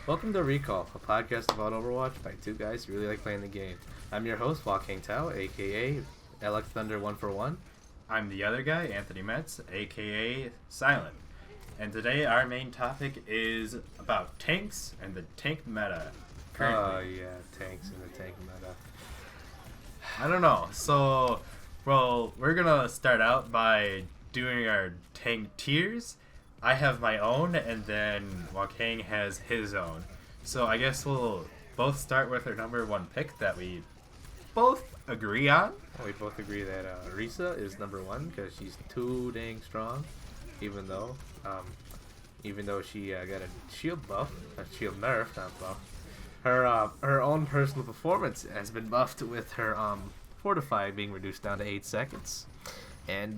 Welcome to Recall, a podcast about Overwatch by two guys who really like playing the game. I'm your host, Wakeng Tao, aka LX Thunder 141. I'm the other guy, Anthony Metz, aka Silent. And today our main topic is about tanks and the tank meta. Currently. Oh yeah, tanks and the tank meta. I don't know. So, we're gonna start out by doing our tank tiers. I have my own, and then Wakeng has his own. So I guess we'll both start with our number one pick that we both agree on. We both agree that Orisa is number one because she's too dang strong, even though she got a shield buff, a shield nerf, not buff. Her own personal performance has been buffed with her fortify being reduced down to 8 seconds, and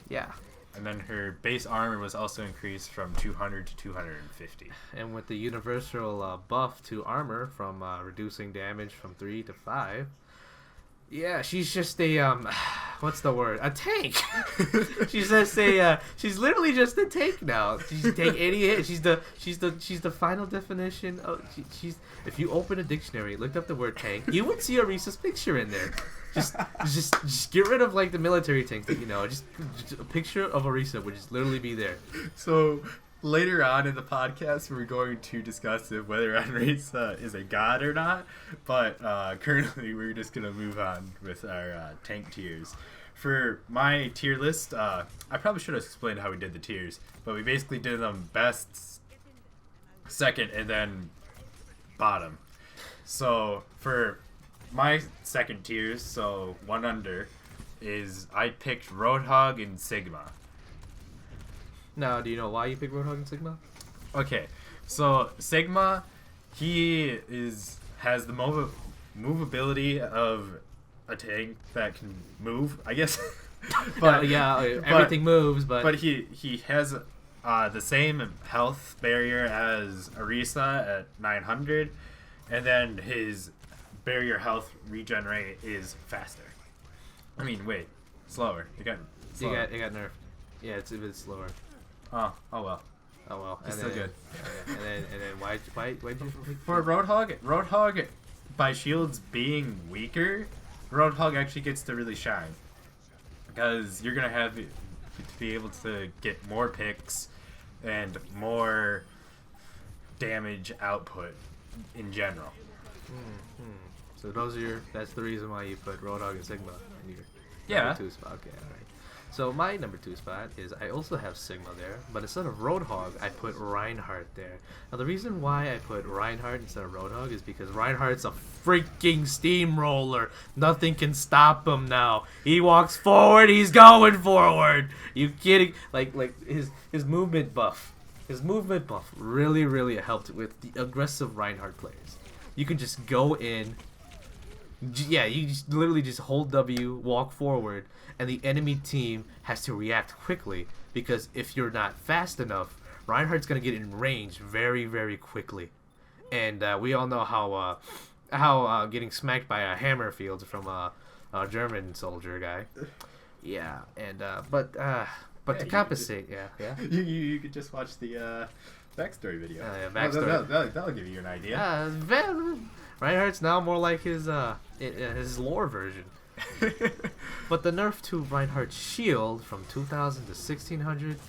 yeah. And then her base armor was also increased from 200 to 250. And with the universal buff to armor from reducing damage from 3 to 5. Yeah, she's just a what's the word? A tank. She's literally just a tank now. She's take any hit. She's the final definition of she's. If you open a dictionary, look up the word tank, you would see Orisa's picture in there. Just get rid of like the military tanks that you know. Just a picture of Orisa would just literally be there. So later on in the podcast, we're going to discuss whether Orisa is a god or not. But currently, we're just gonna move on with our tank tiers. For my tier list, I probably should have explained how we did the tiers, but we basically did them best, second, and then bottom. So for my second tiers, so one under, is I picked Roadhog and Sigma. Now, do you know why you picked Roadhog and Sigma? Okay, so Sigma, he has the movability of a tank that can move, I guess. But everything moves, but he has the same health barrier as Orisa at 900, and then his barrier health regenerate is faster. I mean, wait, slower. It got nerfed. Yeah, it's a bit slower. Oh well. It's still good. Yeah. And then why'd you pick For Roadhog, by shields being weaker, Roadhog actually gets to really shine because you're gonna have to be able to get more picks and more damage output in general. So that's the reason why you put Roadhog and Sigma in your number 2 spot. Okay, alright. So my number 2 spot is I also have Sigma there, but instead of Roadhog, I put Reinhardt there. Now the reason why I put Reinhardt instead of Roadhog is because Reinhardt's a freaking steamroller. Nothing can stop him now. He walks forward, he's going forward. You kidding? Like his movement buff. His movement buff really helped with the aggressive Reinhardt players. You can just go in. Yeah, you just literally just hold W, walk forward, and the enemy team has to react quickly because if you're not fast enough, Reinhardt's gonna get in range very quickly, and we all know how getting smacked by a hammer feels from a German soldier guy. Yeah, and but to compensate, You could just watch the backstory video. Backstory. That'll give you an idea. Reinhardt's now more like his lore version. But the nerf to Reinhardt's shield from 2000 to 1600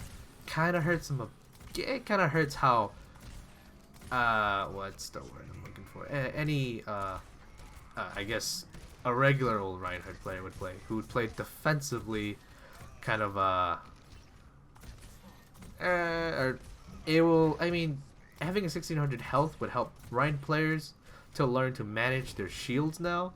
kind of hurts him. It kind of hurts how what's the word I'm looking for? I guess a regular old Reinhardt player would play, who would play defensively, kind of having a 1600 health would help Reinhardt players to learn to manage their shields now,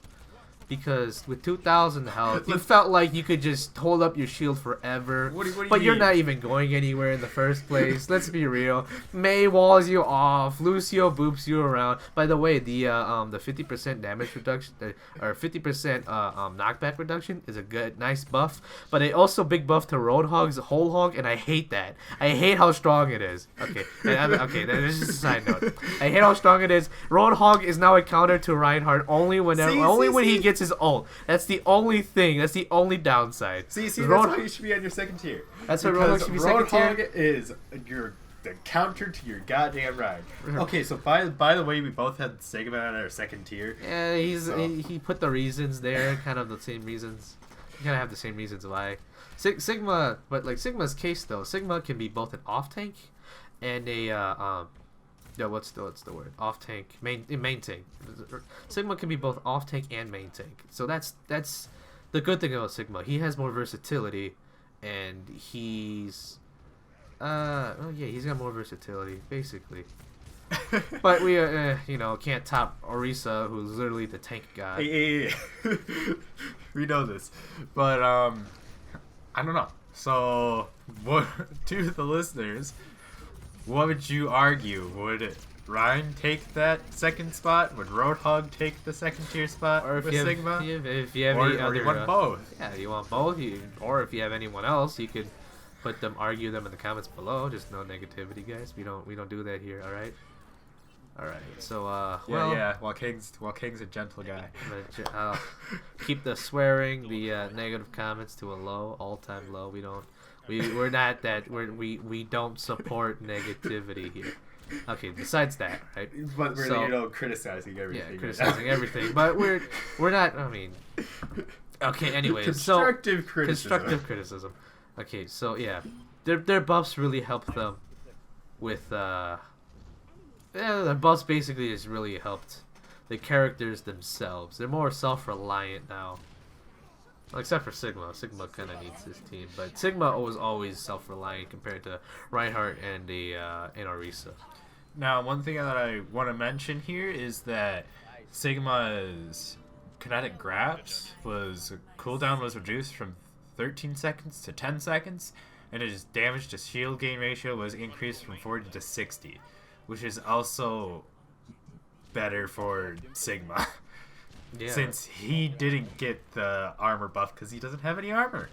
because with 2,000 health, you felt like you could just hold up your shield forever. What do you but you're mean? not even going anywhere in the first place. Let's be real. Mei walls you off. Lucio boops you around. By the way, the 50% damage reduction or 50% knockback reduction is a nice buff. But it also big buff to Roadhog's whole hog, and I hate that. I hate how strong it is. Okay, this is a side note. I hate how strong it is. Roadhog is now a counter to Reinhardt only when he gets his ult. That's the only thing. That's the only downside. See, that's why you should be on your second tier. That's why Roadhog should be second tier. Roadhog is your the counter to your goddamn ride. Okay, so by the way, we both had Sigma on our second tier. Yeah, he put the reasons there, kind of the same reasons. You kind of have the same reasons why. Sigma, but like Sigma's case though, Sigma can be both an off tank and a what's the word? Off tank, main tank. Sigma can be both off tank and main tank. So that's the good thing about Sigma. He has more versatility, and he's he's got more versatility basically. But we can't top Orisa, who's literally the tank god. Hey. We know this, but I don't know. So, what to the listeners? What would you argue? Would Ryan take that second spot? Would Roadhog take the second tier spot Or if with you have, Sigma? if you have any or other, you want both? Yeah, you want both. Or if you have anyone else, you could argue them in the comments below. Just no negativity, guys. We don't do that here. All right. All right. So Wakeng's a gentle guy. Keep the swearing, the negative comments to a low, all-time low. We're not that. We don't support negativity here. Okay. Besides that, right? But we're criticizing everything. Yeah, criticizing everything. But we're not. I mean. Okay. Anyways, constructive criticism. Constructive criticism. Okay. So yeah, their buffs really help them with. The buffs basically just really helped the characters themselves. They're more self-reliant now. Well, except for Sigma. Sigma kind of needs his team, but Sigma was always self-reliant compared to Reinhardt and Orisa. Now, one thing that I want to mention here is that Sigma's kinetic grabs cooldown was reduced from 13 seconds to 10 seconds, and his damage to shield gain ratio was increased from 40 to 60, which is also better for Sigma. Yeah. Since he didn't get the armor buff because he doesn't have any armor.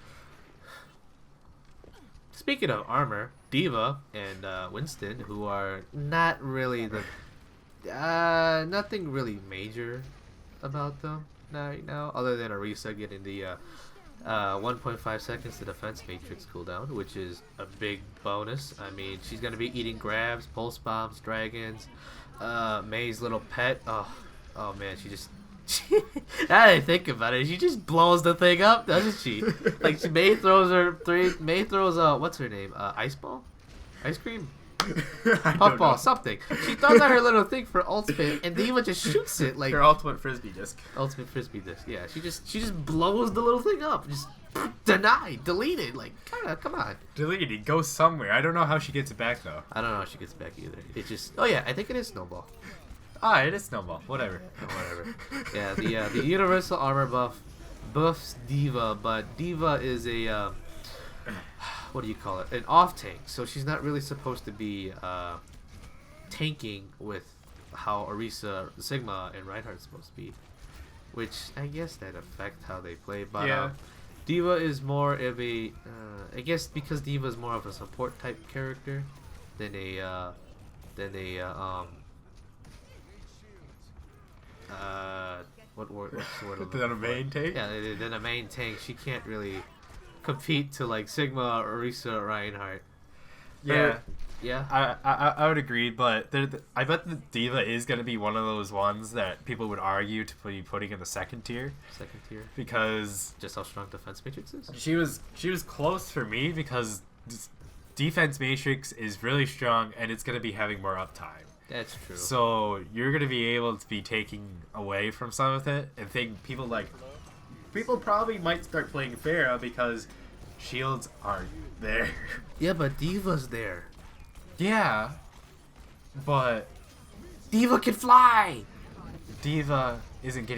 Speaking of armor, D.Va and Winston, who are not really nothing really major about them right now, other than Orisa getting the 1.5 seconds to defense matrix cooldown, which is a big bonus. I mean, she's gonna be eating grabs, pulse bombs, dragons, May's little pet. Oh man, she just. Now that I think about it, she just blows the thing up, doesn't she? Like May throws what's her name? Ice ball, ice cream, puffball, something. She throws out her little thing for ultimate, and D.Va just shoots it like her ultimate frisbee disc. Ultimate frisbee disc. Yeah, she just blows the little thing up. Just denied, deleted. Like, come on. Deleted. Go somewhere. I don't know how she gets it back though. I don't know how she gets it back either. It just. Oh yeah, I think it is Snowball. It is Snowball. Whatever. Yeah, the universal armor buffs D.Va, but D.Va is a what do you call it? An off tank. So she's not really supposed to be tanking with how Orisa, Sigma, and Reinhardt's supposed to be, which I guess that affect how they play. But yeah. D.Va is more of a I guess because D.Va is more of a support type character than a what's the word? Than a main tank? Yeah, than a main tank. She can't really compete to like Sigma, Orisa, or Reinhardt. Yeah. Yeah. I would agree, but I bet the D.Va is going to be one of those ones that people would argue to be putting in the second tier. Second tier. Because just how strong defense matrix is? She was close for me because defense matrix is really strong and it's going to be having more uptime. That's true. So you're going to be able to be taking away from some of it and think people probably might start playing Pharah because shields aren't there. Yeah, but D.Va's there. Yeah, but D.Va can fly. D.Va isn't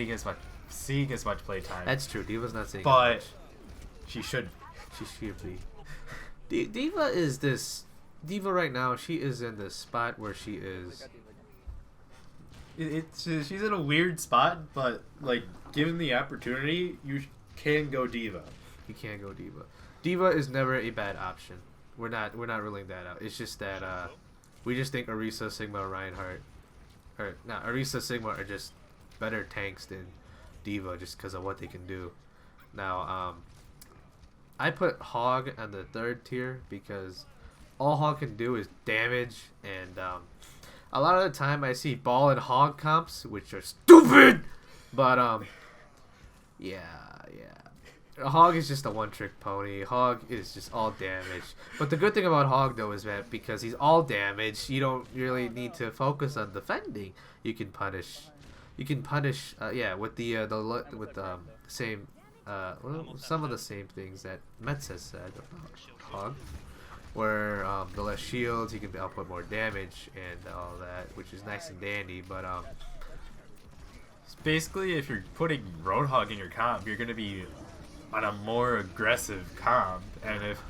seeing as much playtime. That's true. D.Va's not seeing. But much. She should. She should be. D.Va is this. D.Va right now, she is in this spot where she is. She's in a weird spot, but like given the opportunity, you can go D.Va. You can go D.Va. D.Va is never a bad option. We're not ruling that out. It's just that we just think Orisa, Sigma, Reinhardt, Orisa, Sigma are just better tanks than D.Va just because of what they can do. Now, I put Hog on the third tier because all Hog can do is damage, and a lot of the time I see Ball and Hog comps, which are stupid, but yeah. Hog is just a one-trick pony. Hog is just all damage. But the good thing about Hog, though, is that because he's all damage, you don't really need to focus on defending. You can punish. With the same, some of the same things that Metz has said about Hog, where the less shields, he can output more damage and all that, which is nice and dandy. But basically, if you're putting Roadhog in your comp, you're gonna be on a more aggressive comp, and if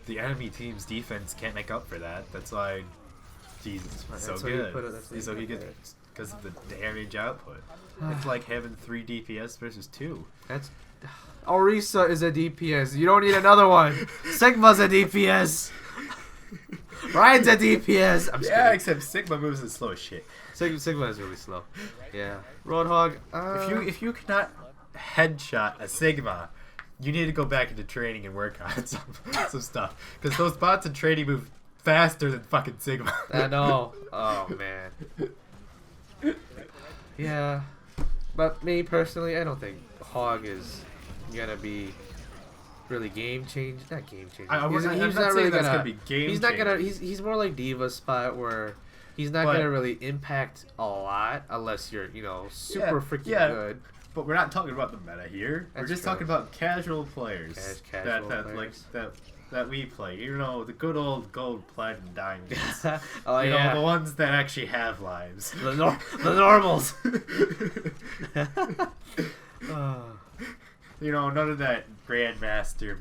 the enemy team's defense can't make up for that, that's why he's so good. So he gets because of the damage output. It's like having 3 DPS versus 2. That's Orisa is a DPS. You don't need another one. Sigma's a DPS. Ryan's a DPS. I'm just kidding. Except Sigma moves as slow as shit. Sigma is really slow. Yeah. Roadhog. If you cannot headshot a Sigma, you need to go back into training and work on some stuff. Because those bots in training move faster than fucking Sigma. I know. Oh, man. Yeah. But me, personally, I don't think Hog is going to be really game changing. Not game changing. He's not really going to be game He's not going to... He's more like Diva's spot where he's not going to really impact a lot unless you're, super freaking good. But we're not talking about the meta here. We're just talking about casual players that we play. The good old gold, platinum, diamonds. The ones that actually have lives. The normals. None of that grandmaster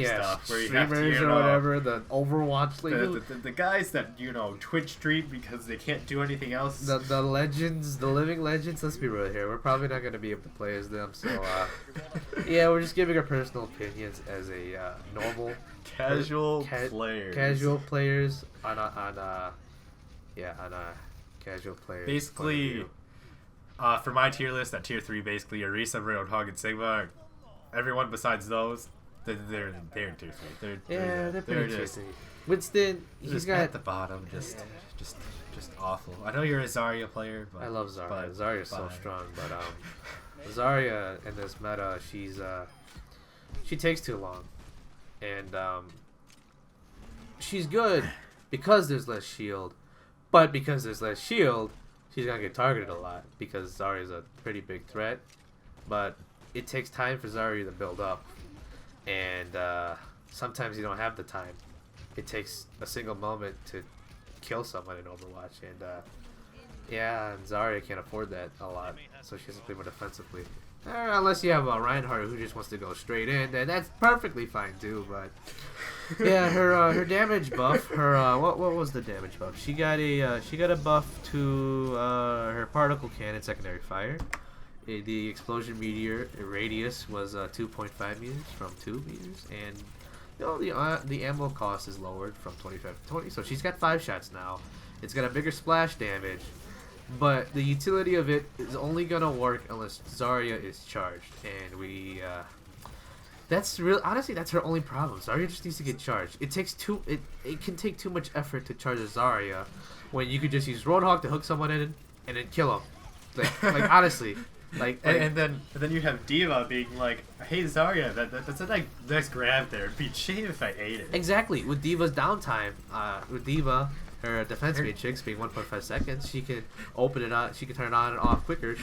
stuff where you have to, or whatever, the Overwatch league. The guys that Twitch stream because they can't do anything else. The legends, the living legends. Let's be real here. We're probably not going to be able to play as them. So we're just giving our personal opinions as a normal casual players. Casual players on a casual players. Basically, for my tier list, at tier 3, basically Orisa, Roadhog, and Sigma. Everyone besides those, they're in tier 3. They're pretty cheesy. Winston, he's got at the bottom, just awful. I know you're a Zarya player, but I love Zarya. Zarya's so strong, but Zarya in this meta, she takes too long, and she's good because there's less shield, but because there's less shield, she's gonna get targeted a lot because Zarya's a pretty big threat, but it takes time for Zarya to build up, and sometimes you don't have the time. It takes a single moment to kill someone in Overwatch, and and Zarya can't afford that a lot, so she has to play more defensively. Unless you have a Reinhardt who just wants to go straight in, and that's perfectly fine too. But yeah, her damage buff, what was the damage buff? She got a buff to her particle cannon secondary fire. The explosion meteor radius was 2.5 meters from 2 meters, and the ammo cost is lowered from 25 to 20. So she's got 5 shots now. It's got a bigger splash damage, but the utility of it is only gonna work unless Zarya is charged, and honestly, that's her only problem. Zarya just needs to get charged. It can take too much effort to charge a Zarya when you could just use Roadhog to hook someone in and then kill him. Like honestly. And then you have Diva being like, "Hey Zarya, that's a nice grab there. It'd be a shame if I ate it." Exactly. With Diva's downtime, with Diva, her defense matrix being 1.5 seconds, she can open it up. She can turn it on and off quicker.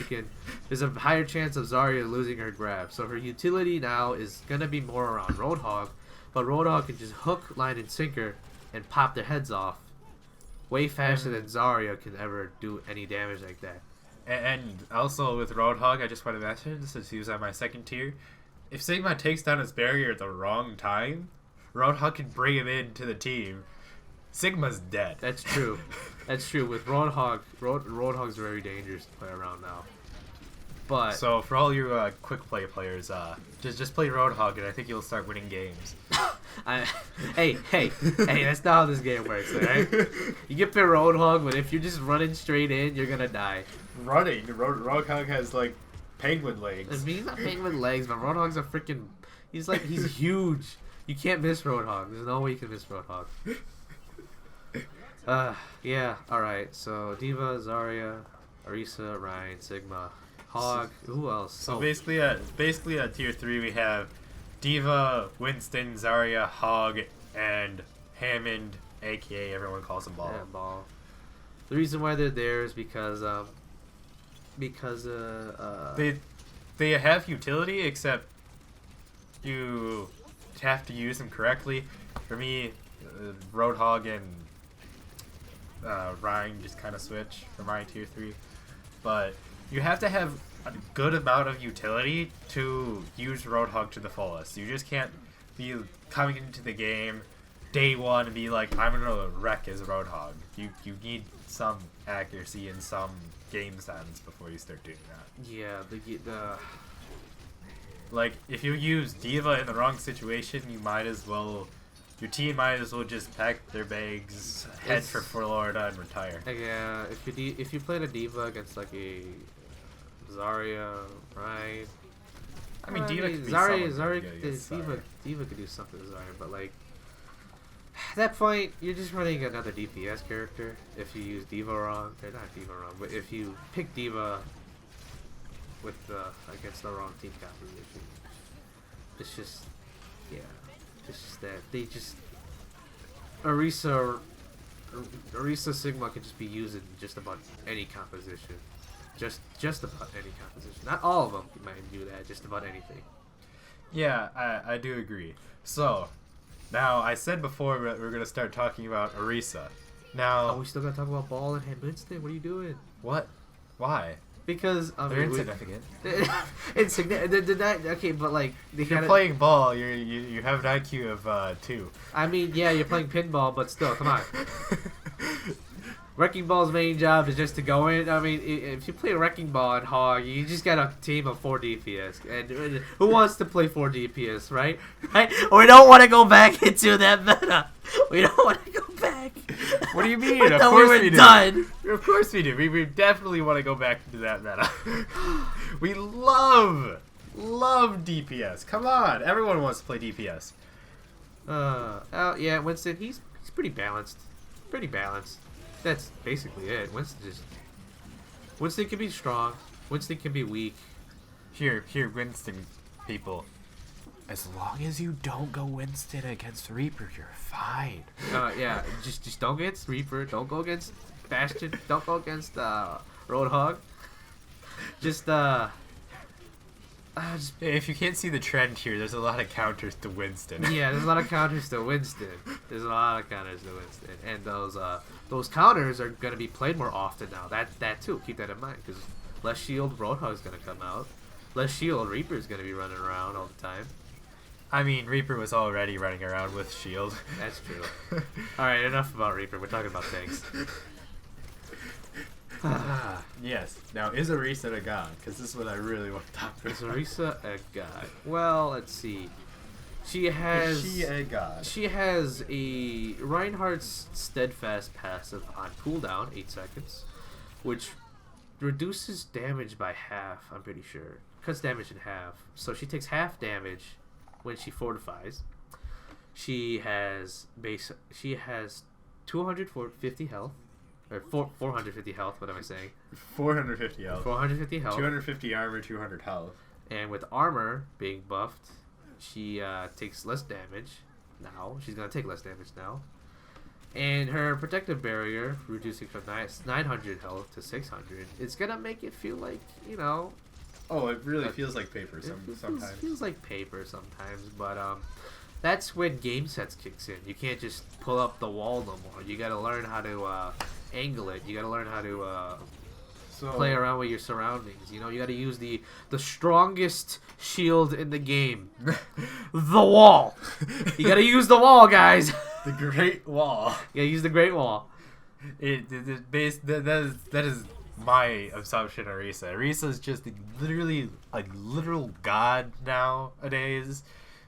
There's a higher chance of Zarya losing her grab. So her utility now is gonna be more around Roadhog, but Roadhog can just hook, line, and sinker and pop their heads off way faster than Zarya can ever do any damage like that. And also with Roadhog, I just want to mention, since he was on my second tier, if Sigma takes down his barrier at the wrong time, Roadhog can bring him into the team. Sigma's dead. That's true. That's true. With Roadhog, Roadhog's very dangerous to play around now. But so for all you quick play players, just play Roadhog, and I think you'll start winning games. Hey, that's not how this game works, alright? You get play Roadhog, but if you're just running straight in, you're gonna die. Running? Roadhog has like penguin legs. I mean, he's not penguin legs, but Roadhog's a freaking. He's huge. You can't miss Roadhog. There's no way you can miss Roadhog. Yeah, alright. So, Diva, Zarya, Orisa, Ryan, Sigma, Hog. Who else? So basically at tier 3 we have Diva, Winston, Zarya, Hog, and Hammond, aka everyone calls him Ball. Yeah, Ball. The reason why they're there is because they have utility, except you have to use them correctly. For me, Roadhog and Ryan just kind of switch for my tier 3, but you have to have a good amount of utility to use Roadhog to the fullest. You just can't be coming into the game day one and be like, I'm gonna wreck as Roadhog. You need some accuracy and some game sense before you start doing that. Yeah, the like, if you use Diva in the wrong situation, your team might as well just pack their bags, head for Florida, and retire. Yeah, if you played a Diva against like a Zarya, right? I mean, Diva could be Diva could do something to Zarya, but like at that point, you're just running another DPS character. If you use Diva wrong, or not Diva wrong, but if you pick Diva with against the wrong team composition, it's just that they just Orisa Sigma can just be used in just about any composition. Just about any composition. Not all of them might do that, just about anything. Yeah, I do agree. So, now, I said before we're going to start talking about Orisa. Now... Oh, we still got to talk about Ball and Winston. What are you doing? What? Why? Because... They're insignificant. Insignificant. Okay, but like... If you're playing Ball, you have an IQ of 2. I mean, yeah, you're playing pinball, but still, come on. Wrecking Ball's main job is just to go in. I mean, if you play Wrecking Ball and Hog, you just got a team of 4 DPS. And who wants to play 4 DPS, right? Right? We don't want to go back into that meta. We don't want to go back. What do you mean? Of course we do. Done. Of course we do. We definitely want to go back into that meta. We love DPS. Come on. Everyone wants to play DPS. Yeah, Winston, he's pretty balanced. Pretty balanced. That's basically it. Winston can be strong. Winston can be weak. Here, Winston, people. As long as you don't go Winston against Reaper, you're fine. Yeah, just don't go against Reaper. Don't go against Bastion. Don't go against Roadhog. Just if you can't see the trend here, there's a lot of counters to Winston. Yeah, there's a lot of counters to Winston. And those counters are gonna be played more often now. That too. Keep that in mind, because less shield, Roadhog's gonna come out. Less shield, Reaper's gonna be running around all the time. I mean, Reaper was already running around with shield. That's true. All right, enough about Reaper. We're talking about tanks. Yes. Now, is Orisa a god? Because this is what I really want to talk about. Is Orisa a god? Well, let's see. She has... Is she a god? She has a Reinhardt's Steadfast passive on cooldown, 8 seconds, which reduces damage by half, I'm pretty sure. Cuts damage in half. So she takes half damage when she fortifies. She has 250 health. Or 450 health, what am I saying? 450 health. 450 health. 250 armor, 200 health. And with armor being buffed, she takes less damage now. She's going to take less damage now. And her protective barrier, reducing from 900 health to 600, it's going to make it feel like, you know... Oh, it really feels like paper sometimes. It feels like paper sometimes, but that's when game sets kicks in. You can't just pull up the wall no more. You got to learn how to angle it. You got to learn how to play around with your surroundings. You know, you got to use the strongest shield in the game, the wall. You got to use the wall, guys. The Great Wall. You got to use the Great Wall. That is my assumption of Orisa. Orisa is just literally a literal god nowadays.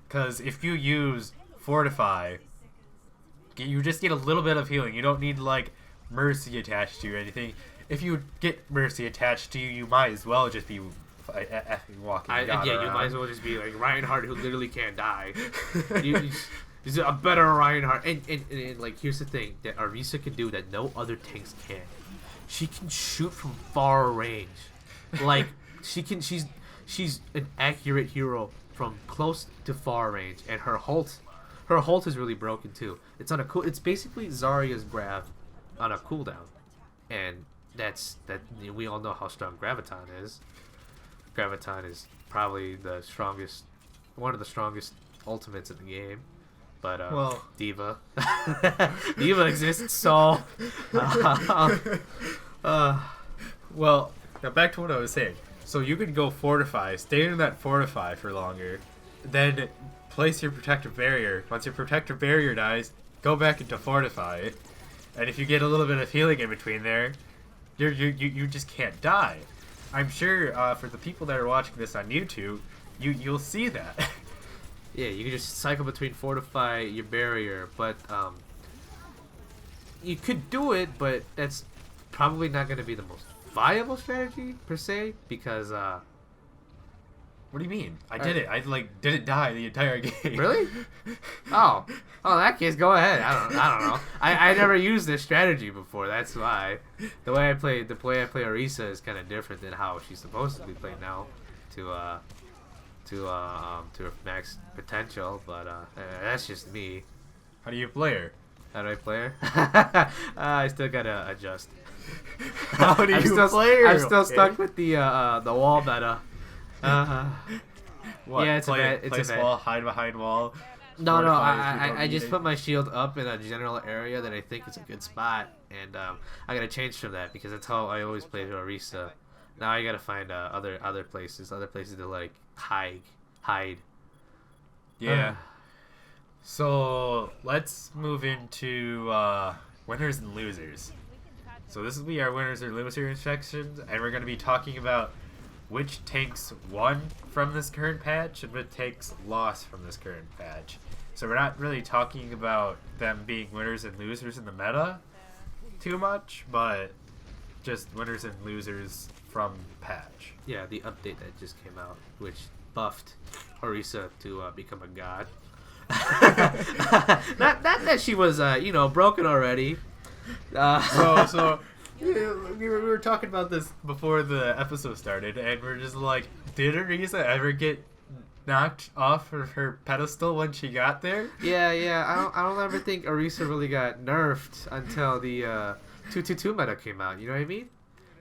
Because if you use Fortify, you just get a little bit of healing. You don't need, like, Mercy attached to you or anything. If you get Mercy attached to you, you might as well just be effing walking God around. You might as well just be like Reinhardt, who literally can't die. She's a better Reinhardt. And like, here's the thing that Orisa can do that no other tanks can. She can shoot from far range. Like, she's an accurate hero from close to far range, and her ult is really broken too. It's basically Zarya's grab on a cooldown, and we all know how strong Graviton is. Graviton is probably one of the strongest ultimates in the game. But Diva, Diva exists. So, well, now back to what I was saying. So you can go fortify, stay in that fortify for longer, then place your protective barrier. Once your protective barrier dies, go back into fortify, and if you get a little bit of healing in between there, you just can't die. I'm sure for the people that are watching this on YouTube, you'll see that. Yeah, you can just cycle between fortify your barrier, but you could do it, but that's probably not going to be the most viable strategy per se, because what do you mean? I did it. I didn't die the entire game. Really? Oh, in that case, go ahead. I don't know. I never used this strategy before. That's why the way I play Orisa is kind of different than how she's supposed to be played now, to her max potential. But that's just me. How do you play her? How do I play her? I still gotta adjust. How do you play her? I'm still stuck with the wall meta. What? Yeah, it's a bad. Wall, hide behind wall. No, I just put my shield up in a general area that I think is a good spot, and I gotta change from that because that's how I always play Orisa. Now I gotta find other places to like hide. Yeah. So let's move into winners and losers. So this will be our winners or losers section, and we're going to be talking about which tanks won from this current patch and which tanks lost from this current patch. So we're not really talking about them being winners and losers in the meta too much, but just winners and losers from patch. Yeah, the update that just came out, which buffed Orisa to become a god. not that she was broken already. So we were talking about this before the episode started, and we're just like, did Orisa ever get knocked off of her pedestal when she got there? Yeah. I don't ever think Orisa really got nerfed until the 222 meta came out. You know what I mean?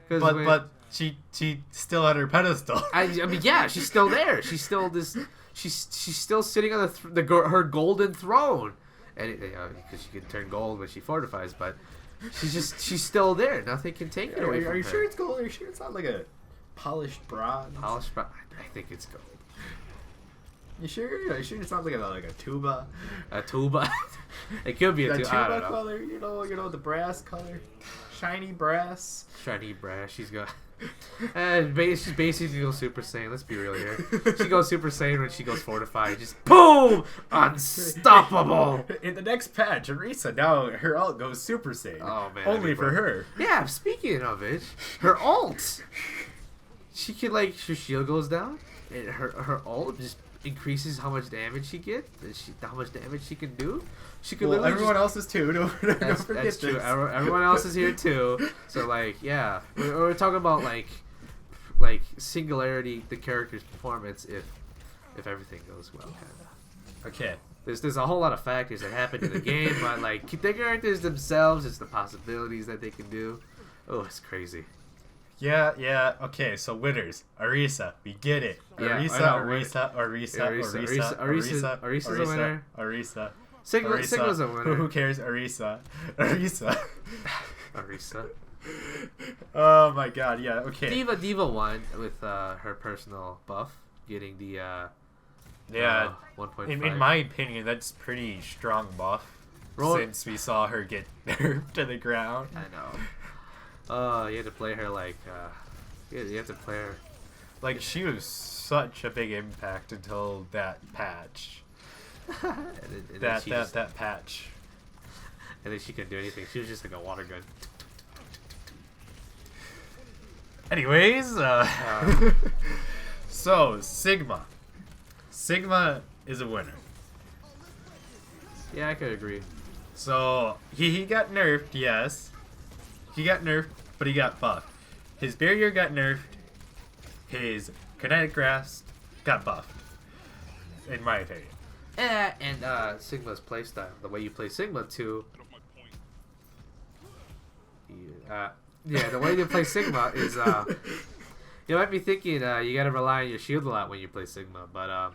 But she still had her pedestal. I mean, yeah, she's still there. She's still She's still sitting on her golden throne, and because she can turn gold when she fortifies, but she's still there. Nothing can take it away from her. Are you sure it's gold? Are you sure it's not like a polished bronze? Polished bronze? I think it's gold. You sure? Are you sure it's not like a tuba? A tuba? It could be a tuba. Tuba color. You know the brass color, shiny brass. Shiny brass. She's got. She basically goes Super Saiyan. Let's be real here. She goes Super Saiyan when she goes fortified. Just boom, unstoppable. In the next patch, Orisa now her ult goes Super Saiyan. Oh man, only for her. Yeah. Speaking of it, her ult. She can her shield goes down, and her ult just increases how much damage she gets. How much damage she can do. She could. Well, everyone else is too. Don't forget that's true. Everyone else is here too. So yeah, we're talking about like singularity, the character's performance if everything goes well. Kinda. Okay. There's a whole lot of factors that happen in the game, but the characters themselves, it's the possibilities that they can do. Oh, it's crazy. Yeah. Okay, so winners. Orisa, we get it. Orisa. Orisa's a winner. Orisa. Sigma's a winner. Who cares? Orisa. Oh my god, yeah, okay. Diva won with her personal buff, getting the 1.5. In my opinion, that's pretty strong buff. Since we saw her get nerfed to the ground. I know. Oh, you had to play her you have to play her. Like, she was such a big impact until that patch. that patch. And then she couldn't do anything. She was just like a water gun. Anyways, so Sigma is a winner. Yeah, I could agree. So he got nerfed, yes. He got nerfed, but he got buffed. His barrier got nerfed. His kinetic grasp got buffed. In my opinion. And Sigma's playstyle, the way you play Sigma too. The way you play Sigma is you might be thinking you gotta rely on your shield a lot when you play Sigma, but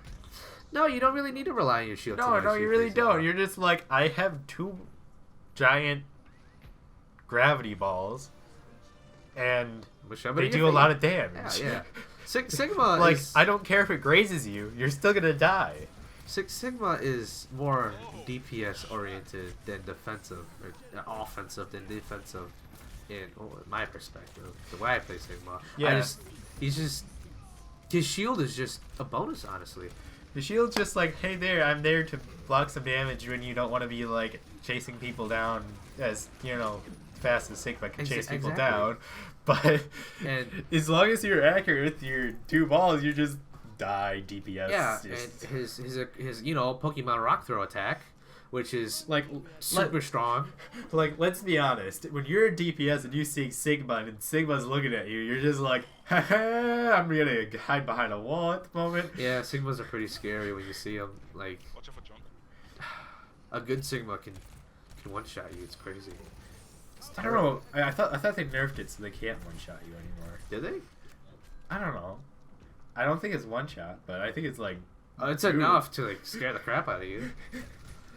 no, you don't really need to rely on your shield. No, you really don't. You're just like, I have 2 giant gravity balls, and they do a lot of damage. Yeah. Sigma like, is, I don't care if it grazes you, you're still gonna die. Sigma is more DPS oriented than defensive, or offensive than defensive. In my perspective, the way I play Sigma, his shield is just a bonus, honestly. The shield's just like, hey there, I'm there to block some damage when you don't want to be like chasing people down as, fast as Sigma can chase people down. But as long as you're accurate with your 2 balls, you just die DPS. Yeah, and his Pokemon Rock Throw attack, which is like super strong. Like, let's be honest, when you're a DPS and you see Sigma and Sigma's looking at you, you're just like, haha, I'm gonna hide behind a wall at the moment. Yeah, Sigmas are pretty scary when you see them. Like, a good Sigma can one-shot you. It's crazy. I don't know. I thought they nerfed it so they can't one-shot you anymore. Did they? I don't know. I don't think it's one-shot, but I think it's like... it's enough to like scare the crap out of you.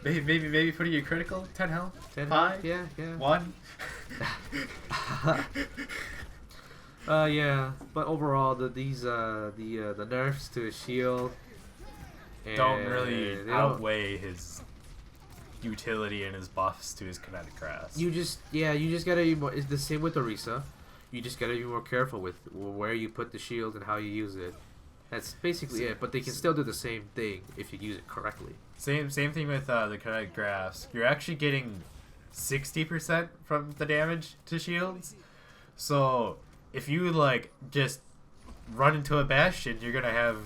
Maybe putting you critical? 10 health? 10 5? Yeah. 1? Yeah. But overall, the nerfs to his shield don't really outweigh his utility and his buffs to his kinetic grasp. You just gotta be more. It's the same with Orisa. You just gotta be more careful with where you put the shield and how you use it. That's basically it. But they can still do the same thing if you use it correctly. Same thing with the kinetic grasp. You're actually getting 60% from the damage to shields. So if you like just run into a bastion, you're gonna have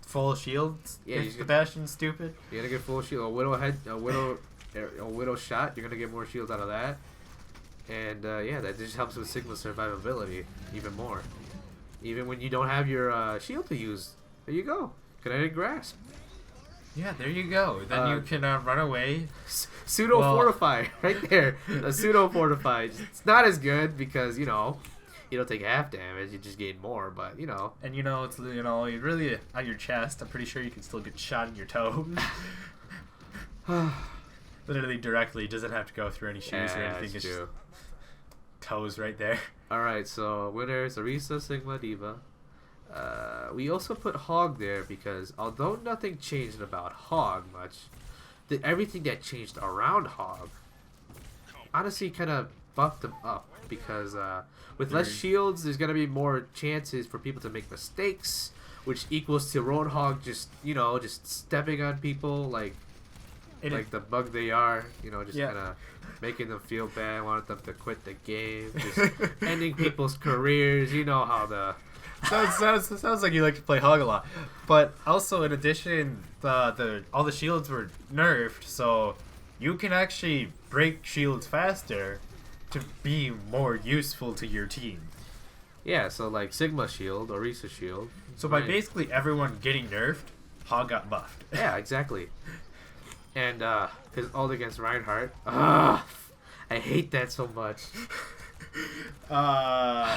full shields. Yeah, if the bastion's stupid. You're gonna get full shield. A widow shot. You're gonna get more shields out of that. And that just helps with Sigma survivability even more. Even when you don't have your shield to use, there you go. Kinetic grasp. Yeah, there you go. Then you can run away. Pseudo fortify right there. A pseudo fortify. It's not as good because you don't take half damage. You just gain more, but And it's you're really on your chest. I'm pretty sure you can still get shot in your toe. Literally directly. Doesn't have to go through any shoes or anything. It's just toes right there. All right, so winners: Orisa, Sigma, Diva. We also put Hog there because although nothing changed about Hog much, everything that changed around Hog honestly kind of buffed him up because with less shields, there's gonna be more chances for people to make mistakes, which equals to Roadhog just stepping on people like the bug they are, just kind of making them feel bad, wanting them to quit the game, just ending people's careers. You know how the sounds like you like to play Hog a lot, but also in addition, all the shields were nerfed, so you can actually break shields faster to be more useful to your team. Yeah, so like Sigma shield, Orisa shield. So by basically everyone getting nerfed, Hog got buffed. Yeah, exactly. And his ult against Reinhardt. I hate that so much. I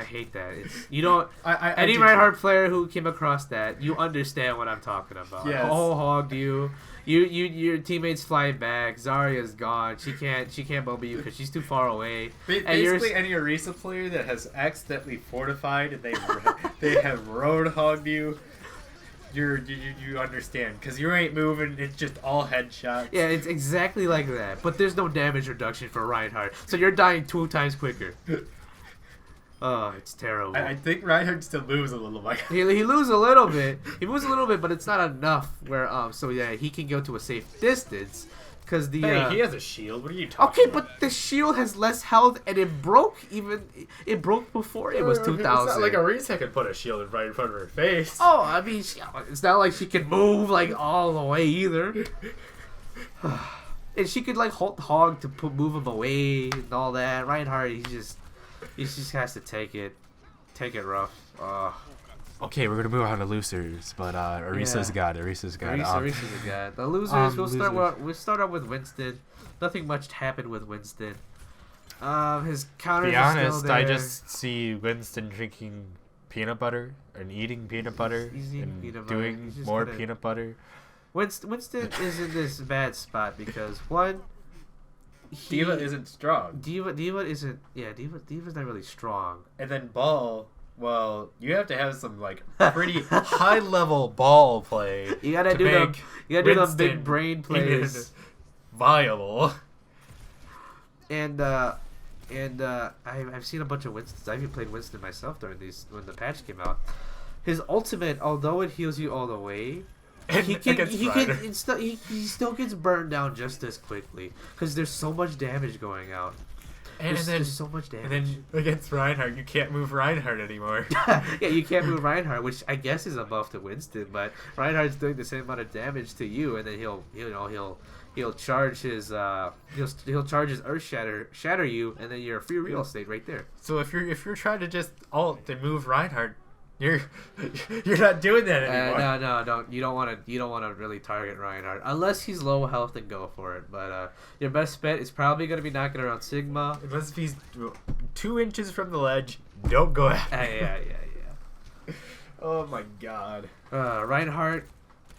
hate that. Any Reinhardt player who came across that, you understand what I'm talking about. Yes. Oh, Hog, your teammates flying back. Zarya's gone. She can't bubble you because she's too far away. Basically, any Orisa player that has accidentally fortified and they have road hogged you. You understand because you ain't moving. It's just all headshots. Yeah, it's exactly like that. But there's no damage reduction for Reinhardt, so you're dying 2 times quicker. Oh, it's terrible. I think Reinhardt still moves a little bit. He moves a little bit. He moves a little bit, but it's not enough. He can go to a safe distance. Because he has a shield. What are you talking about? But the shield has less health, and it broke before it was 2000. It's not like Orisa could put a shield right in front of her face. Oh, I mean, it's not like she can move like all the way either. And she could like hold hog to move him away and all that. Reinhardt, he just has to take it rough. Okay, we're gonna move on to losers, but Orisa's got it. Orisa's got it. Orisa's got it. The losers. We'll start out with Winston. Nothing much happened with Winston. His counters. To be are honest, still there. I just see Winston drinking peanut butter and eating peanut butter and doing more peanut butter. Winston is in this bad spot because one, D.Va isn't strong. D.Va isn't. Yeah, D.Va's not really strong. And then Ball. Well, you have to have some like pretty high level ball play. You gotta do the big brain plays. Viable. And I've seen a bunch of Winstons. I've even played Winston myself when the patch came out. His ultimate, although it heals you all the way, he still gets burned down just as quickly because there's so much damage going out. There's so much damage. And then against Reinhardt, you can't move Reinhardt anymore. Yeah, you can't move Reinhardt, which I guess is a buff to Winston, but Reinhardt's doing the same amount of damage to you, and then he'll charge his he'll charge his Earth shatter you, and then you're free real estate right there. So if you're trying to just ult and move Reinhardt, you're not doing that anymore. No, don't. You don't want to really target Reinhardt unless he's low health and go for it. But your best bet is probably gonna be knocking around Sigma. Unless if he's 2 inches from the ledge, don't go after him. Yeah. Oh my god. Reinhardt,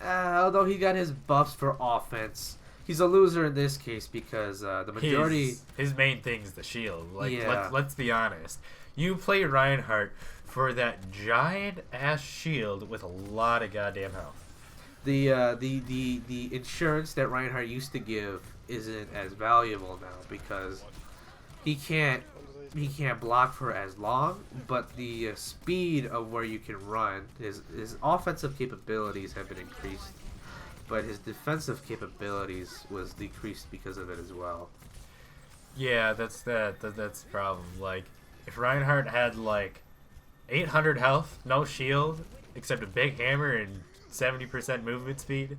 although he got his buffs for offense, he's a loser in this case because the majority. His main thing is the shield. Yeah. Let's be honest. You play Reinhardt for that giant ass shield with a lot of goddamn health. The insurance that Reinhardt used to give isn't as valuable now because he can't block for as long, but the speed of where you can run, his offensive capabilities have been increased, but his defensive capabilities was decreased because of it as well. Yeah, that's the problem. Like, if Reinhardt had like 800 health, no shield, except a big hammer and 70% movement speed,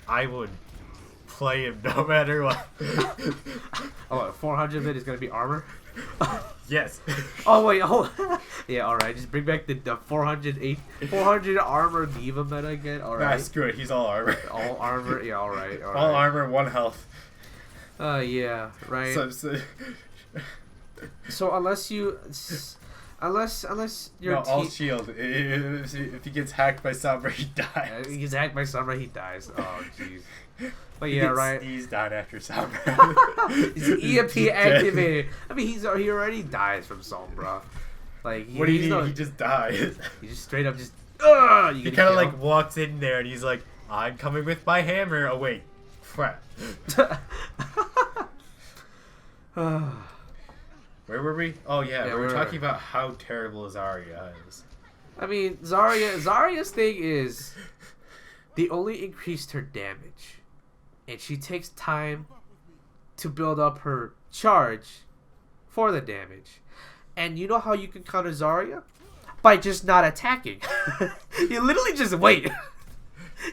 I would play him no matter what. 400 of it is going to be armor? Yes. Oh, wait. Yeah, alright. Just bring back the 400 armor D.Va meta again. Alright. Nah, screw it. He's all armor. All armor? Yeah, alright. All armor, 1 health. Yeah, right. So unless you're all shield. If he gets hacked by Sombra, he dies. He gets hacked by Sombra, he dies. Oh jeez. But yeah, right. He's down after Sombra. He's EMP activated. I mean, he already dies from Sombra. Like what do you mean? He just dies. He just straight up just. He kind of like walks in there and he's like, "I'm coming with my hammer." Oh wait, crap. Where were we? Oh yeah, we were talking about how terrible Zarya is. I mean, Zarya's thing is they only increased her damage, and she takes time to build up her charge for the damage. And you know how you can counter Zarya? By just not attacking. You literally just wait.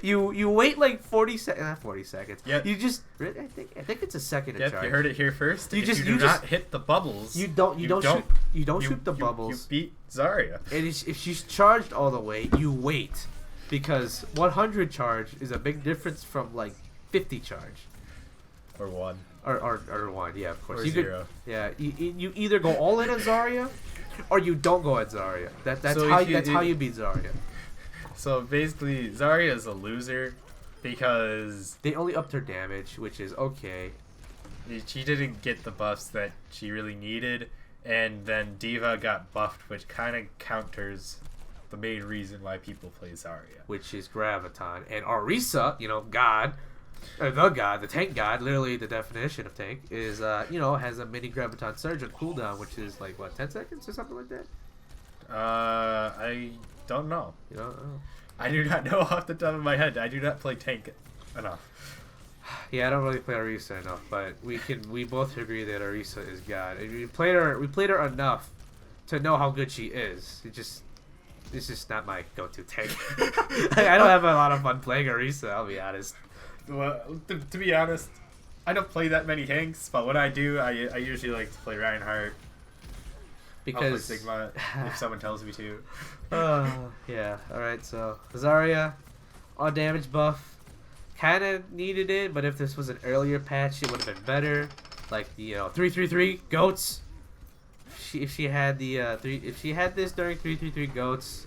You wait like 40 seconds. Not 40 seconds. Yeah. You just. I think it's a second to charge. You heard it here first. You do not hit the bubbles. You don't shoot the bubbles. You beat Zarya. And if she's charged all the way, you wait, because 100 charge is a big difference from like 50 charge. Or 1. Or 1. Yeah, of course. Or you 0. You either go all in on Zarya, or you don't go at Zarya. That's how you beat Zarya. So basically, Zarya is a loser because they only upped her damage, which is okay. She didn't get the buffs that she really needed, and then D.Va got buffed, which kind of counters the main reason why people play Zarya, which is Graviton. And Orisa, God, the tank god, literally the definition of tank, is has a mini Graviton surge on cooldown, which is like what, 10 seconds or something like that. I don't know. You don't know? I do not know off the top of my head. I do not play tank enough. Yeah, I don't really play Orisa enough, but we both agree that Orisa is God. We played her enough to know how good she is. It's just not my go-to tank. I don't have a lot of fun playing Orisa, I'll be honest. Well, to be honest, I don't play that many Hanks, but when I do, I usually like to play Reinhardt. Because I'll play Sigma if someone tells me to. Yeah. All right. So Zarya, on damage buff, kind of needed it, but if this was an earlier patch, it would have been better. Like 333 goats. If she had the if she had this during 333 goats,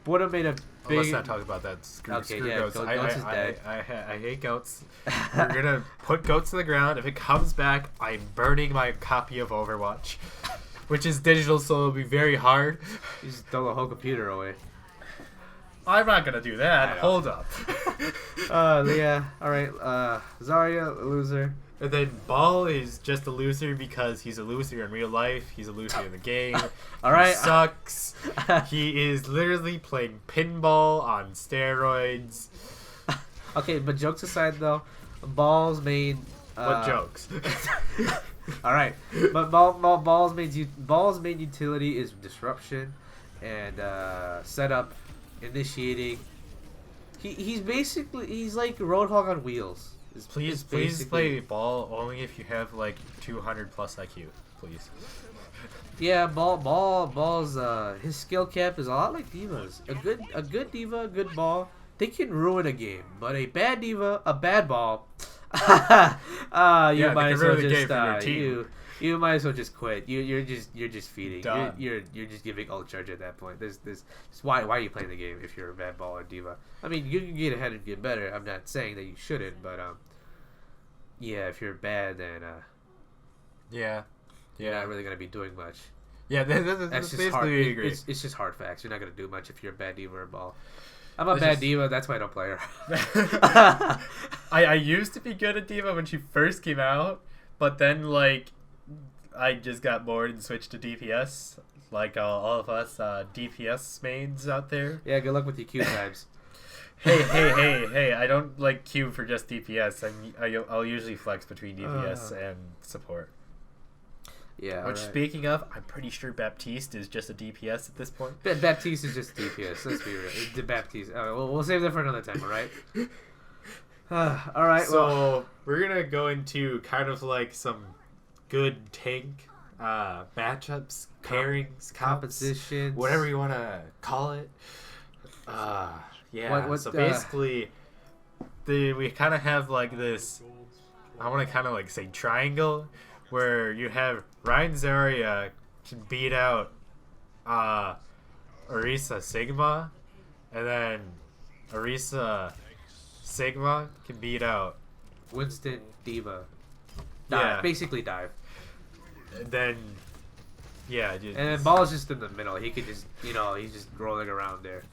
would have made a big. Let's not talk about that. Screw goats. Goats is dead. I hate goats. We're gonna put goats to the ground. If it comes back, I'm burning my copy of Overwatch, which is digital, so it'll be very hard. You just throw the whole computer away. I'm not gonna do that. Hold up. Yeah. All right. Zarya, loser. And then Ball is just a loser because he's a loser in real life. He's a loser in the game. All right. He sucks. He is literally playing pinball on steroids. Okay, but jokes aside, though, Ball's main. What jokes? All right, but Ball's main utility is disruption and setup, initiating. He's like Roadhog on wheels. Please play Ball only if you have like 200 plus IQ, please. Yeah, Ball's his skill cap is a lot like Diva's. A good Diva, a good Ball, they can ruin a game, but a bad Diva, a bad Ball, you might as well just you might as well just quit. You're just feeding. You're just giving ult charge at that point. There's why are you playing the game if you're a bad Ball or Diva? I mean, you can get ahead and get better. I'm not saying that you shouldn't, but yeah, if you're bad, then you're not really gonna be doing much. Yeah, that's just basically hard. agree. It's just hard facts. You're not gonna do much if you're a bad Diva or a Ball. I'm a bad Diva. That's why I don't play her. I used to be good at Diva when she first came out, but then like I just got bored and switched to DPS. Like all of us DPS mains out there. Yeah, good luck with your Q times. Hey! I don't like Q for just DPS. I'll usually flex between DPS and support. Yeah. Which, speaking of, I'm pretty sure Baptiste is just a DPS at this point. Baptiste is just DPS. Let's be real. The Baptiste. We'll save that for another time. All right. All right. So we're gonna go into kind of like some good tank matchups, pairings, compositions, whatever you want to call it. Yeah. So basically, we kind of have like this. I want to kind of like say triangle, where you have Ryan Zarya can beat out Orisa Sigma, and then Orisa Sigma can beat out Winston Diva. Dive. Basically dive. And then and then Ball's just in the middle. He could just he's just rolling around there.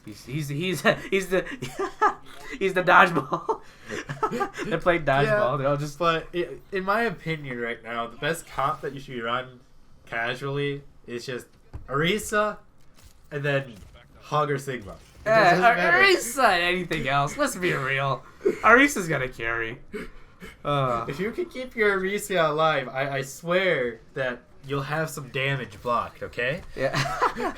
He's the dodgeball. They're playing dodgeball. They're all just. But in my opinion, right now, the best comp that you should run casually is just Orisa, and then Hog or Sigma. Orisa, anything else? Let's be real. Orisa's gonna carry. If you can keep your Orisa alive, I swear that you'll have some damage blocked, okay? Yeah.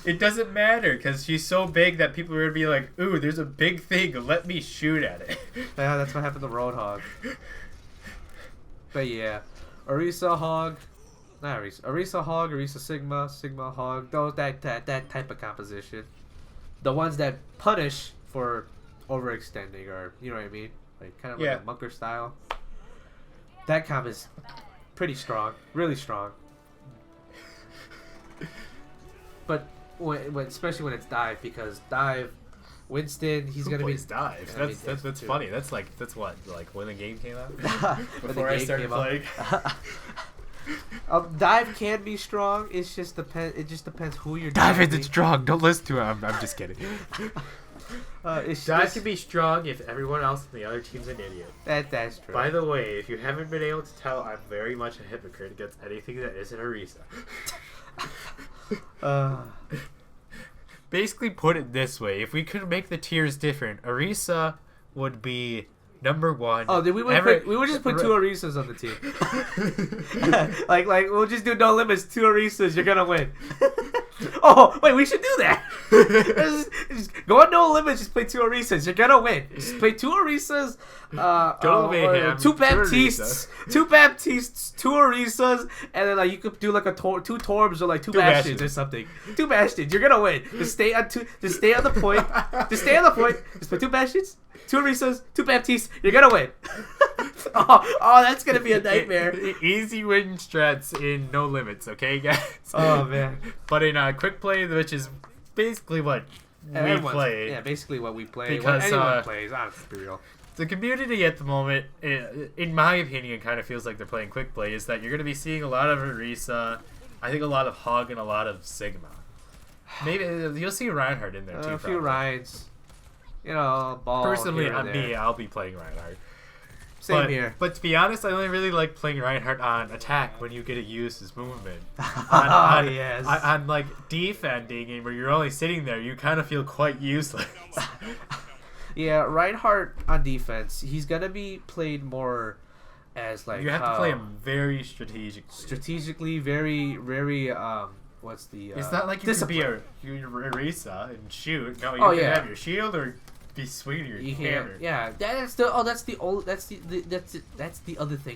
It doesn't matter, because she's so big that people are going to be like, ooh, there's a big thing, let me shoot at it. Yeah, that's what happened to Roadhog. But yeah, Orisa Hog, not Orisa. Orisa Hog, Orisa Sigma, Sigma Hog, that type of composition. The ones that punish for overextending, or, you know what I mean? Like, kind of like a Munker style. That comp is pretty strong, really strong. But especially when it's dive, because dive, Winston, he's gonna be dive. That's funny. That's what when the game came out. Before I started playing. Dive can be strong. It just depends who you're. Dive isn't strong. Don't listen to him. I'm just kidding. Dive can be strong if everyone else in the other team's an idiot. That's true. By the way, if you haven't been able to tell, I'm very much a hypocrite against anything that isn't Orisa. Basically, put it this way: if we could make the tiers different, Orisa would be number 1. Oh, we would just put 2 Orisas on the team. like we'll just do no limits, 2 Orisas. You're gonna win. Oh, wait, we should do that. Just go on no limits. Just play 2 Orisas. You're gonna win. Just play 2 Orisas. Mayhem, 2 Baptistes, 2 Baptistes, 2 Orisas, and then like you could do like 2 Torbs or like 2 Bastions or something. 2 Bastions. You're gonna win. Just stay on the point. Just stay on the point. Just play 2 Bastions, 2 Orisas, 2 Baptistes. You're gonna win. oh, that's gonna be a nightmare. Easy win strats in no limits, okay, guys? Oh man. But in quick play, which is basically what we play. Yeah, basically what we play. Because what anyone plays. Let's be real. The community at the moment, in my opinion, kind of feels like they're playing quick play. Is that you're going to be seeing a lot of Orisa, I think a lot of Hog, and a lot of Sigma. Maybe you'll see Reinhardt in there too. A few Ryans. You know, ball. Personally, on me, I'll be playing Reinhardt. Same here. But to be honest, I only really like playing Reinhardt on attack when you get to use his movement. Yes. On like defending and where you're only sitting there, you kind of feel quite useless. Yeah, Reinhardt on defense, he's gonna be played more as like you have to play him very strategically, very what's the it's not like you discipline. can be a Orisa and shoot. No, you can have your shield or be swinging your hammer. Yeah, that's the other thing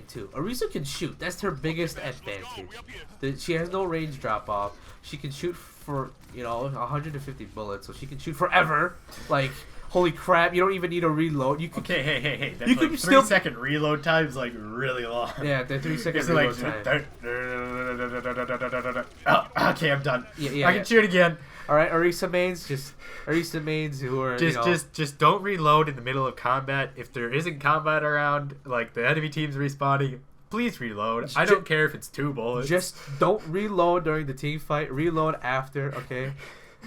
too. Orisa can shoot. That's her biggest advantage. She has no range drop off. She can shoot for 150 bullets, so she can shoot forever. Like, holy crap! You don't even need a reload. You can, hey! That's like 3-second reload time is like really long. Yeah, the 3-second reload time. Okay, I'm done. Yeah, I can shoot again. All right, Orisa mains who are just don't reload in the middle of combat. If there isn't combat around, like the enemy team's respawning, please reload. I don't care if it's 2 bullets. Just don't reload during the team fight. Reload after, okay?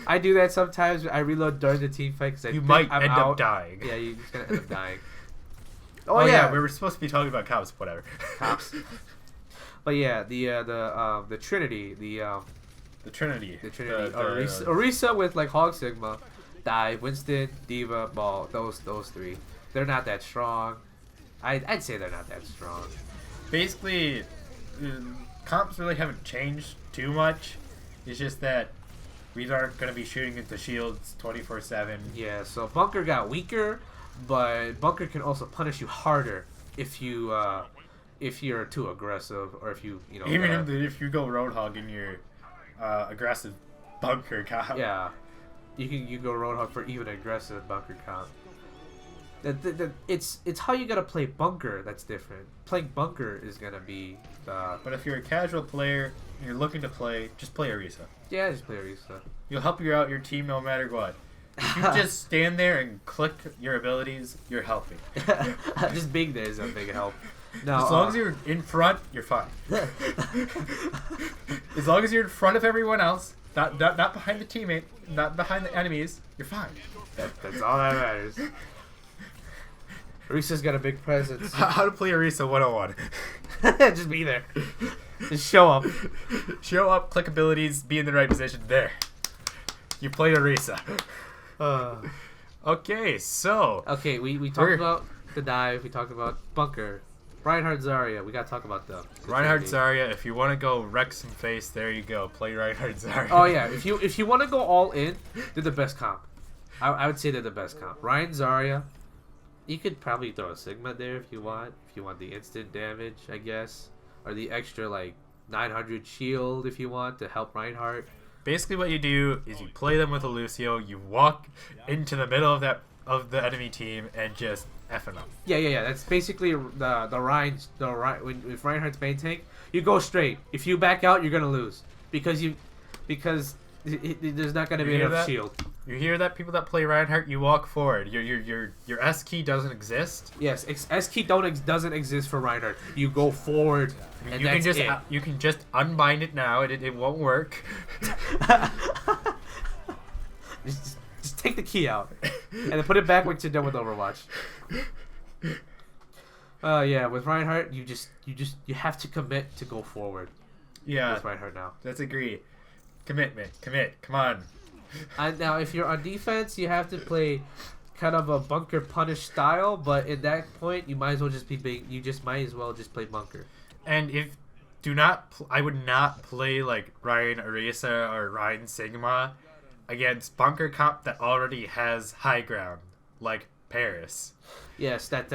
I do that sometimes. I reload during the team fight because you might end up dying. Yeah, you're just gonna end up dying. Oh yeah, we were supposed to be talking about cops. Whatever. Cops. But yeah, the Trinity, the Trinity. Orisa with like Hog Sigma, Dive, Winston, Diva, Ball. Those 3. They're not that strong. I'd say they're not that strong. Basically, comps really haven't changed too much. It's just that we aren't going to be shooting into shields 24/7. Yeah, so Bunker got weaker, but Bunker can also punish you harder if you're too aggressive or if you even if you go Roadhog in your aggressive Bunker comp. Yeah, you go Roadhog for even aggressive Bunker comp. It's how you gotta play Bunker that's different. Playing Bunker is gonna be. But if you're a casual player and you're looking to play, just play Orisa. Yeah, just play Orisa. You'll help you out your team no matter what. If you just stand there and click your abilities, you're helping. Just being there is a big help. No, as long as you're in front, you're fine. As long as you're in front of everyone else, not behind the teammate, not behind the enemies, you're fine. That's all that matters. Orisa's got a big presence. How to play Orisa 101. Just be there. Just show up. Show up, click abilities, be in the right position. There. You played Orisa. Okay, so. Okay, we talked about the dive. We talked about Bunker. Reinhardt Zarya. We gotta talk about them. Reinhardt Zarya. If you want to go wreck some face, there you go. Play Reinhardt Zarya. Oh yeah. If you want to go all in, they're the best comp. I would say they're the best comp. Ryan Zarya. You could probably throw a Sigma there if you want. If you want the instant damage, I guess, or the extra like 900 shield if you want to help Reinhardt. Basically, what you do is you play them with a Lucio. You walk into the middle of the enemy team and just F them up. Yeah. That's basically the Rein's if Reinhardt's main tank, you go straight. If you back out, you're gonna lose because there's not gonna be enough shield. You hear that? People that play Reinhardt, you walk forward. Your S key doesn't exist. Yes, S key doesn't exist for Reinhardt. You go forward, and that's it. You can just unbind it now. It won't work. just take the key out, and then put it back once you're done with Overwatch. Yeah, with Reinhardt, you have to commit to go forward. Yeah, with Reinhardt now. Let's agree. Commitment. Commit. Come on. Now, if you're on defense, you have to play kind of a Bunker punish style. But at that point, you might as well just play Bunker. And if I would not play like Ryan Orisa or Ryan Sigma against bunker comp that already has high ground, like Paris. Yes, that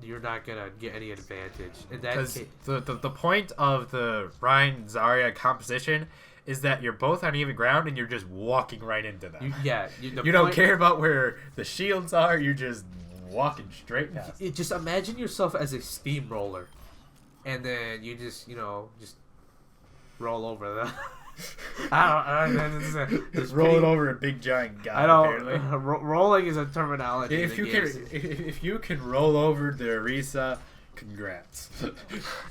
you're not gonna get any advantage. Because the point of the Ryan Zarya composition is that you're both on even ground and you're just walking right into them. You don't care about where the shields are. You're just walking straight past. Just imagine yourself as a steamroller, and then you just roll over them. Just rolling over a big giant guy. Apparently. Rolling is a terminology. If you can roll over the Orisa, congrats.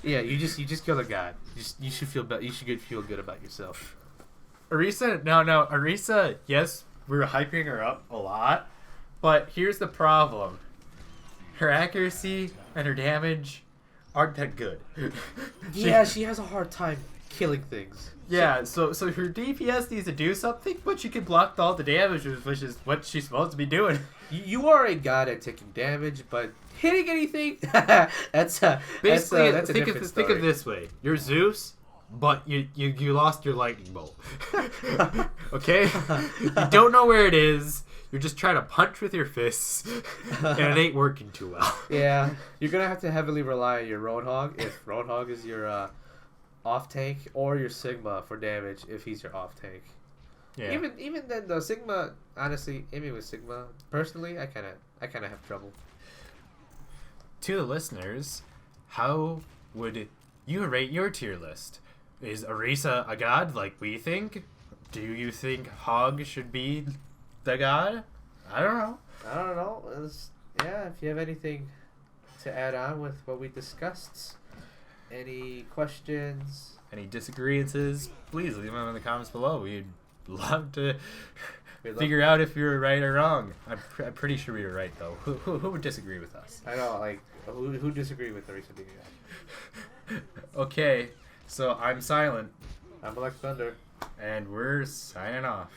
Yeah, you just killed a god. You should feel feel good about yourself. Orisa, no, Orisa. Yes, we're hyping her up a lot, but here's the problem: her accuracy and her damage aren't that good. Yeah, she has a hard time killing things. Yeah, so her DPS needs to do something, but she can block all the damage, which is what she's supposed to be doing. You are a god at taking damage, but hitting anything, that's basically that's a think different of story. Think of this way: you're Zeus, but you lost your lightning bolt. Okay, you don't know where it is. You're just trying to punch with your fists, and it ain't working too well. Yeah, you're gonna have to heavily rely on your Roadhog if Roadhog is your off tank, or your Sigma for damage if he's your off tank. Yeah. Even then, the Sigma, honestly, aiming with Sigma, personally, I kind of have trouble. To the listeners, how would you rate your tier list? Is Orisa a god like we think? Do you think Hog should be the god? I don't know. If you have anything to add on with what we discussed, any questions, any disagreements, please leave them in the comments below. We'd love to figure out if you were right or wrong. I'm pretty sure we were right, though. Who would disagree with us? I know, like, who disagreed with Orisa being a god? Okay, so I'm Silent. I'm Black Thunder. And we're signing off.